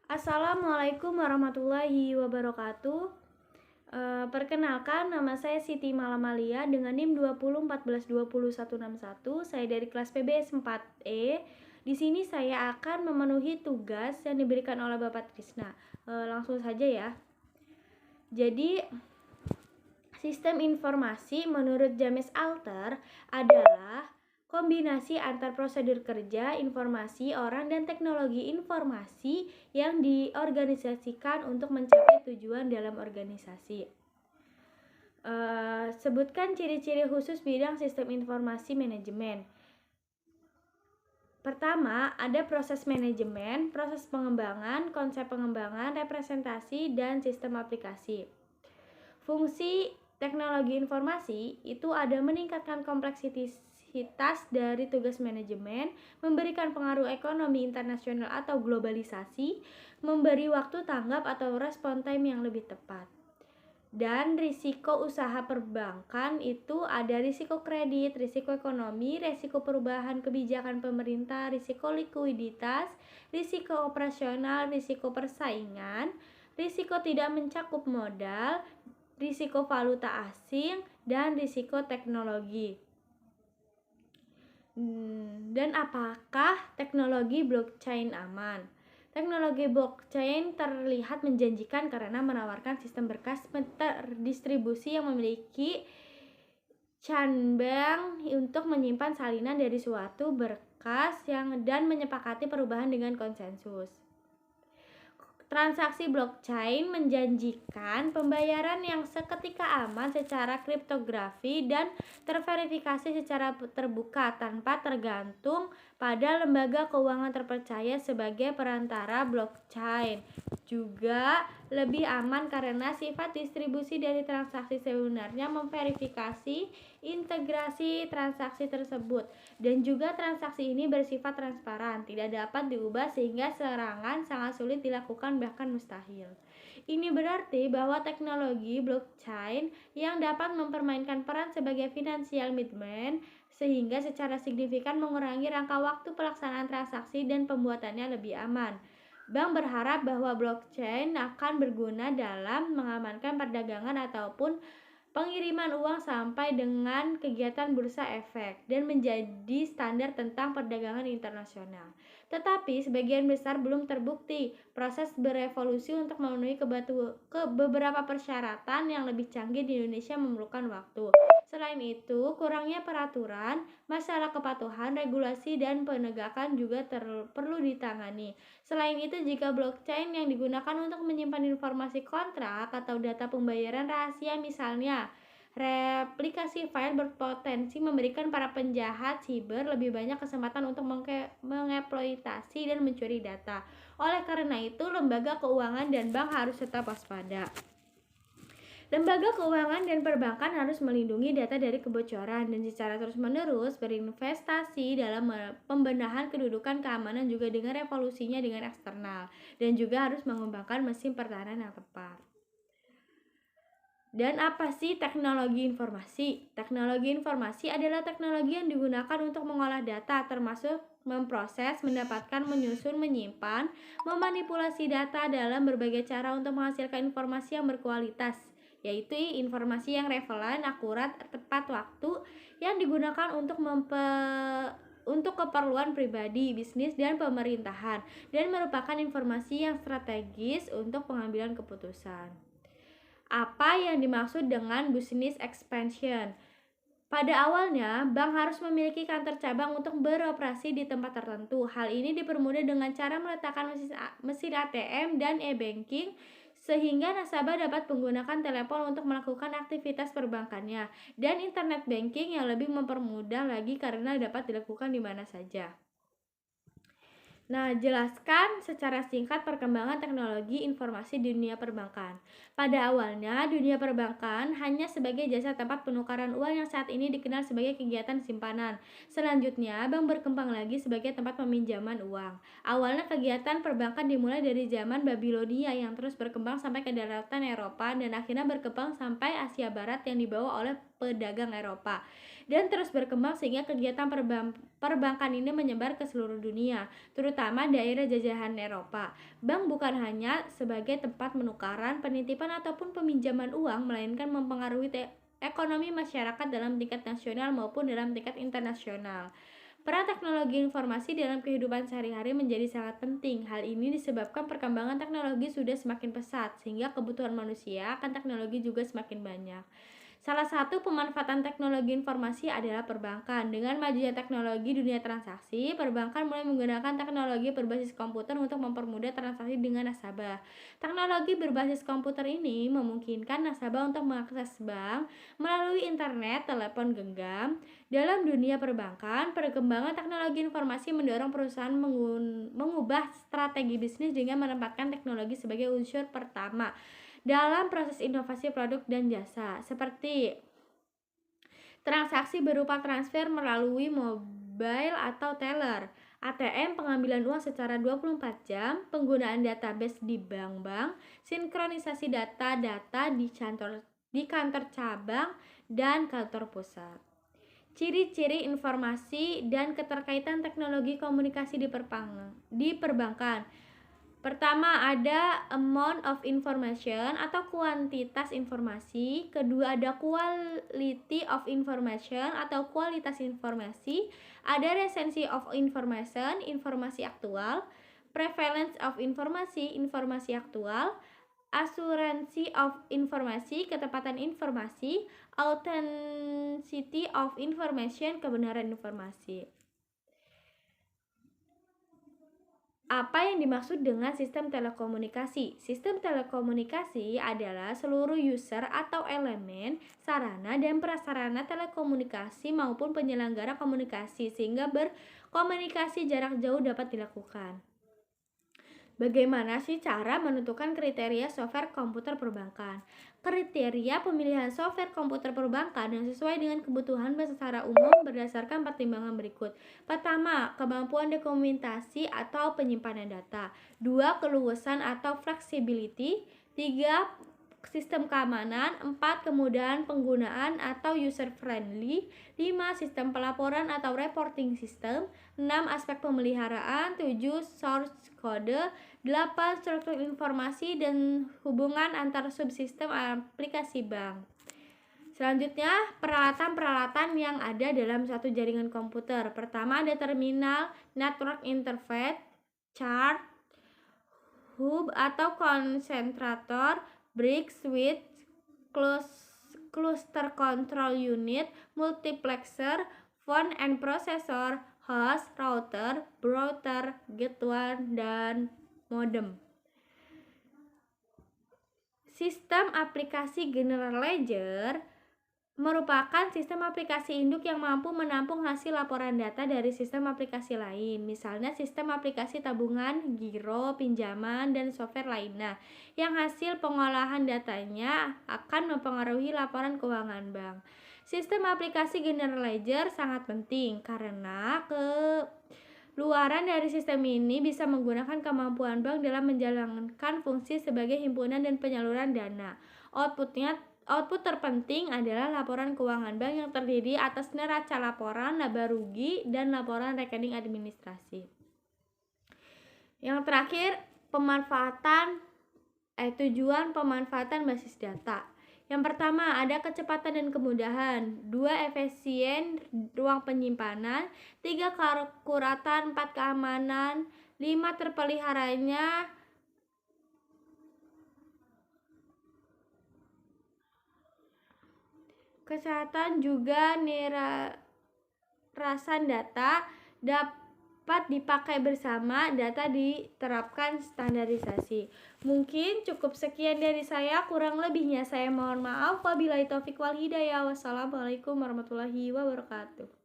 Assalamualaikum warahmatullahi wabarakatuh. Perkenalkan, nama saya Siti Malamalia dengan NIM 2014202161. Saya dari kelas PBS 4E. Di sini saya akan memenuhi tugas yang diberikan oleh Bapak Trisna. Langsung saja ya. Jadi, sistem informasi menurut James Alter adalah kombinasi antar prosedur kerja, informasi, orang, dan teknologi informasi yang diorganisasikan untuk mencapai tujuan dalam organisasi. Sebutkan ciri-ciri khusus bidang sistem informasi manajemen. Pertama, ada proses manajemen, proses pengembangan, konsep pengembangan, representasi, dan sistem aplikasi. Fungsi teknologi informasi itu ada meningkatkan kompleksitas dari tugas manajemen, memberikan pengaruh ekonomi internasional atau globalisasi, memberi waktu tanggap atau respon time yang lebih tepat. Dan risiko usaha perbankan itu ada risiko kredit, risiko ekonomi, risiko perubahan kebijakan pemerintah, risiko likuiditas, risiko operasional, risiko persaingan, risiko tidak mencakup modal, risiko valuta asing, dan risiko teknologi. Dan apakah teknologi blockchain aman? Teknologi blockchain terlihat menjanjikan karena menawarkan sistem berkas terdistribusi yang memiliki bank untuk menyimpan salinan dari suatu berkas dan menyepakati perubahan dengan konsensus. Transaksi blockchain menjanjikan pembayaran yang seketika aman secara kriptografi dan terverifikasi secara terbuka tanpa tergantung pada lembaga keuangan terpercaya sebagai perantara. Blockchain juga lebih aman karena sifat distribusi dari transaksi sebenarnya memverifikasi integrasi transaksi tersebut, dan juga transaksi ini bersifat transparan, tidak dapat diubah sehingga serangan sangat sulit dilakukan, bahkan mustahil. Ini berarti bahwa teknologi blockchain yang dapat mempermainkan peran sebagai financial middleman sehingga secara signifikan mengurangi rangka waktu pelaksanaan transaksi dan pembuatannya lebih aman. Bank berharap bahwa blockchain akan berguna dalam mengamankan perdagangan ataupun pengiriman uang sampai dengan kegiatan bursa efek dan menjadi standar tentang perdagangan internasional. Tetapi sebagian besar belum terbukti. Proses berevolusi untuk memenuhi beberapa persyaratan yang lebih canggih di Indonesia memerlukan waktu. Selain itu, kurangnya peraturan, masalah kepatuhan, regulasi, dan penegakan juga perlu ditangani. Selain itu, jika blockchain yang digunakan untuk menyimpan informasi kontrak atau data pembayaran rahasia, misalnya replikasi file, berpotensi memberikan para penjahat siber lebih banyak kesempatan untuk mengeksploitasi dan mencuri data. Oleh karena itu, lembaga keuangan dan bank harus tetap waspada. Lembaga keuangan dan perbankan harus melindungi data dari kebocoran dan secara terus-menerus berinvestasi dalam pembenahan kedudukan keamanan juga dengan revolusinya dengan eksternal, dan juga harus mengembangkan mesin pertahanan yang tepat. Dan apa sih teknologi informasi? Teknologi informasi adalah teknologi yang digunakan untuk mengolah data, termasuk memproses, mendapatkan, menyusun, menyimpan, memanipulasi data dalam berbagai cara untuk menghasilkan informasi yang berkualitas, yaitu informasi yang relevan, akurat, tepat waktu, yang digunakan untuk keperluan pribadi, bisnis, dan pemerintahan, dan merupakan informasi yang strategis untuk pengambilan keputusan. Apa yang dimaksud dengan business expansion? Pada awalnya, bank harus memiliki kantor cabang untuk beroperasi di tempat tertentu. Hal ini dipermudah dengan cara meletakkan mesin ATM dan e-banking sehingga nasabah dapat menggunakan telepon untuk melakukan aktivitas perbankannya, dan internet banking yang lebih mempermudah lagi karena dapat dilakukan di mana saja. Nah, jelaskan secara singkat perkembangan teknologi informasi di dunia perbankan. Pada awalnya, dunia perbankan hanya sebagai jasa tempat penukaran uang yang saat ini dikenal sebagai kegiatan simpanan. Selanjutnya, bank berkembang lagi sebagai tempat peminjaman uang. Awalnya kegiatan perbankan dimulai dari zaman Babilonia yang terus berkembang sampai ke daratan Eropa dan akhirnya berkembang sampai Asia Barat yang dibawa oleh pedagang Eropa. dan terus berkembang sehingga kegiatan perbankan ini menyebar ke seluruh dunia, terutama daerah jajahan Eropa. Bank bukan hanya sebagai tempat penukaran, penitipan ataupun peminjaman uang, melainkan mempengaruhi ekonomi masyarakat dalam tingkat nasional maupun dalam tingkat internasional. Peran teknologi informasi dalam kehidupan sehari-hari menjadi sangat penting. Hal ini disebabkan perkembangan teknologi sudah semakin pesat, sehingga kebutuhan manusia akan teknologi juga semakin banyak. Salah satu pemanfaatan teknologi informasi adalah perbankan. Dengan majunya teknologi dunia transaksi, perbankan mulai menggunakan teknologi berbasis komputer untuk mempermudah transaksi dengan nasabah. Teknologi berbasis komputer ini memungkinkan nasabah untuk mengakses bank melalui internet, telepon genggam. Dalam dunia perbankan, perkembangan teknologi informasi mendorong perusahaan mengubah strategi bisnis dengan menempatkan teknologi sebagai unsur pertama dalam proses inovasi produk dan jasa, seperti transaksi berupa transfer melalui mobile atau teller, ATM pengambilan uang secara 24 jam, penggunaan database di bank-bank, sinkronisasi data-data di kantor cabang dan kantor pusat. Ciri-ciri informasi dan keterkaitan teknologi komunikasi di perbankan. Pertama, ada amount of information atau kuantitas informasi. Kedua, ada quality of information atau kualitas informasi. Ada recency of information, informasi aktual. Prevalence of informasi, informasi aktual. Asuransi of informasi, ketepatan informasi. Authenticity of information, kebenaran informasi. Apa yang dimaksud dengan sistem telekomunikasi? Sistem telekomunikasi adalah seluruh user atau elemen, sarana, dan prasarana telekomunikasi maupun penyelenggara komunikasi sehingga berkomunikasi jarak jauh dapat dilakukan. Bagaimana sih cara menentukan kriteria software komputer perbankan? Kriteria pemilihan software komputer perbankan yang sesuai dengan kebutuhan secara umum berdasarkan pertimbangan berikut. Pertama, kemampuan dokumentasi atau penyimpanan data. 2, keluasan atau flexibility. 3, sistem keamanan. 4, kemudahan penggunaan atau user friendly. 5, sistem pelaporan atau reporting system. 6, aspek pemeliharaan. 7, source code. 8, struktur informasi dan hubungan antar subsistem aplikasi bank. Selanjutnya, peralatan-peralatan yang ada dalam satu jaringan komputer. Pertama, ada terminal, network interface, chart, hub atau konsentrator, brick, switch, cluster control unit, multiplexer, phone and processor, host, router, router, gateway, dan modem. Sistem aplikasi General Ledger merupakan sistem aplikasi induk yang mampu menampung hasil laporan data dari sistem aplikasi lain, misalnya sistem aplikasi tabungan, giro, pinjaman, dan software lainnya, yang hasil pengolahan datanya akan mempengaruhi laporan keuangan bank. Sistem aplikasi General Ledger sangat penting karena luaran dari sistem ini bisa menggunakan kemampuan bank dalam menjalankan fungsi sebagai himpunan dan penyaluran dana. Output terpenting adalah laporan keuangan bank yang terdiri atas neraca laporan, laba rugi, dan laporan rekening administrasi. Yang terakhir, tujuan pemanfaatan basis data. Yang pertama, ada kecepatan dan kemudahan. 2, efisien ruang penyimpanan. 3, keakuratan. 4, keamanan. 5, terpeliharanya kesehatan, juga nerasan data dapat dipakai bersama, data diterapkan standarisasi. Mungkin cukup sekian dari saya, kurang lebihnya saya mohon maaf. Wabillahi taufiq wal hidayah. Wassalamualaikum warahmatullahi wabarakatuh.